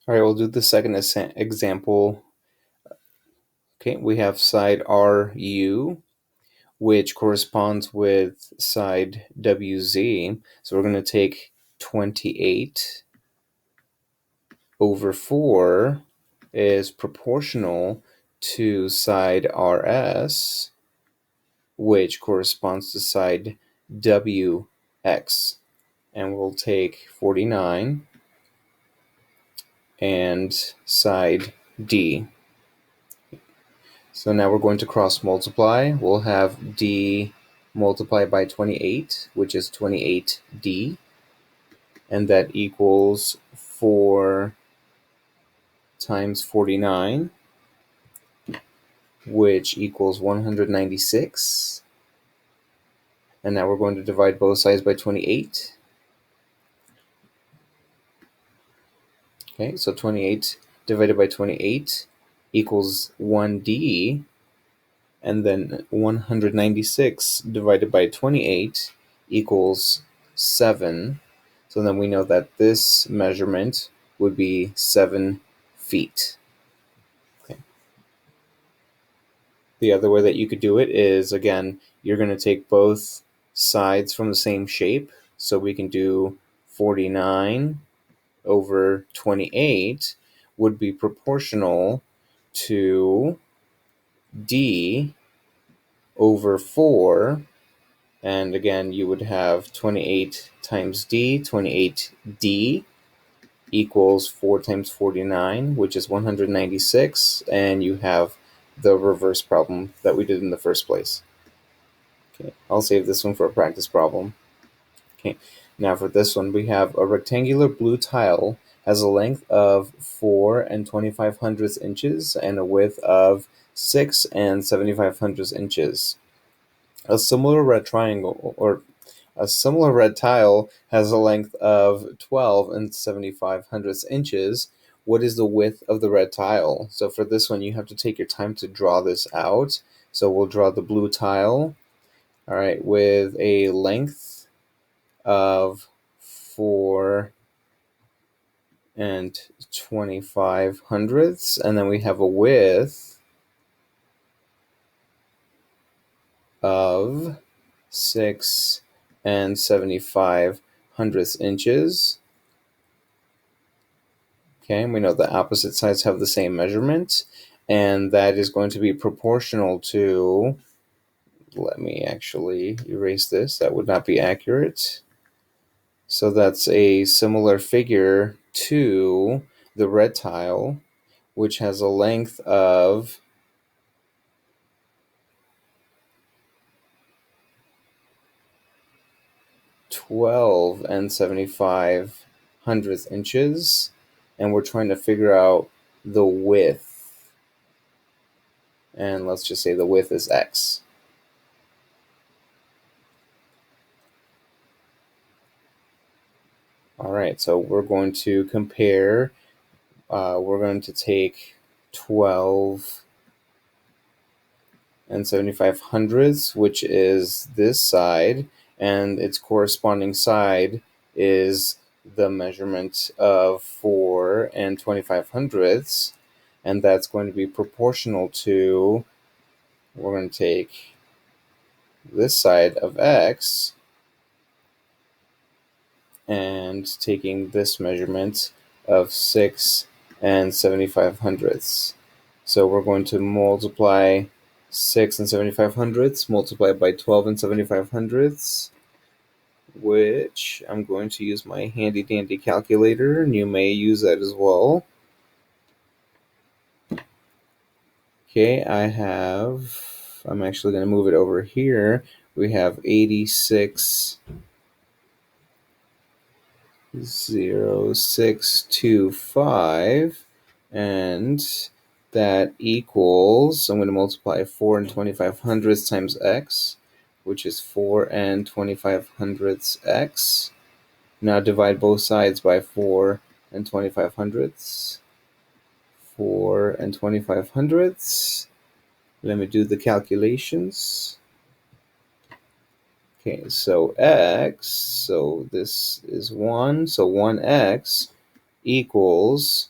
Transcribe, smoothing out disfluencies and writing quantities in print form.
All right, we'll do the second example. Okay, we have side RU, which corresponds with side WZ. So we're going to take 28 over 4 is proportional to side RS, which corresponds to side WX. And we'll take 49 and side D. So now we're going to cross multiply. We'll have D multiplied by 28, which is 28D, and that equals 4 times 49, which equals 196. And now we're going to divide both sides by 28. Okay, so 28 divided by 28 equals 1D, and then 196 divided by 28 equals 7. So then we know that this measurement would be 7 feet. Okay. The other way that you could do it is, again, you're going to take both sides from the same shape. So we can do 49 over 28 would be proportional to D over 4. And again, you would have 28 times D, 28D equals 4 times 49, which is 196. And you have the reverse problem that we did in the first place. Okay, I'll save this one for a practice problem. Okay, now for this one, we have a rectangular blue tile has a length of 4 and 25 hundredths inches and a width of 6 and 75 hundredths inches. A similar red tile has a length of 12 and 75 hundredths inches. What is the width of the red tile? So for this one, you have to take your time to draw this out. So we'll draw the blue tile, all right, with a length of 4 and 25 hundredths, and then we have a width of 6 and 75 hundredths inches. Okay, and we know the opposite sides have the same measurement, and that is going to be proportional to, let me actually erase this, that would not be accurate. So that's a similar figure to the red tile, which has a length of 12 and 75 hundredths inches, and we're trying to figure out the width. And let's just say the width is X. All right, so we're going to compare. We're going to take 12 and 75 hundredths, which is this side, and its corresponding side is the measurement of 4 and 25 hundredths, and that's going to be proportional to, we're going to take this side of X and taking this measurement of 6 and 75 hundredths. So we're going to multiply 6 and 75 hundredths multiplied by 12 and 75 hundredths, which I'm going to use my handy dandy calculator, and you may use that as well. Okay, I'm actually going to move it over here. We have 86.0625, and that equals, I'm going to multiply 4 and 25 hundredths times x, which is 4 and 25 hundredths x. Now divide both sides by 4 and 25 hundredths. 4 and 25 hundredths. Let me do the calculations. Okay, so x, so this is 1, so 1x equals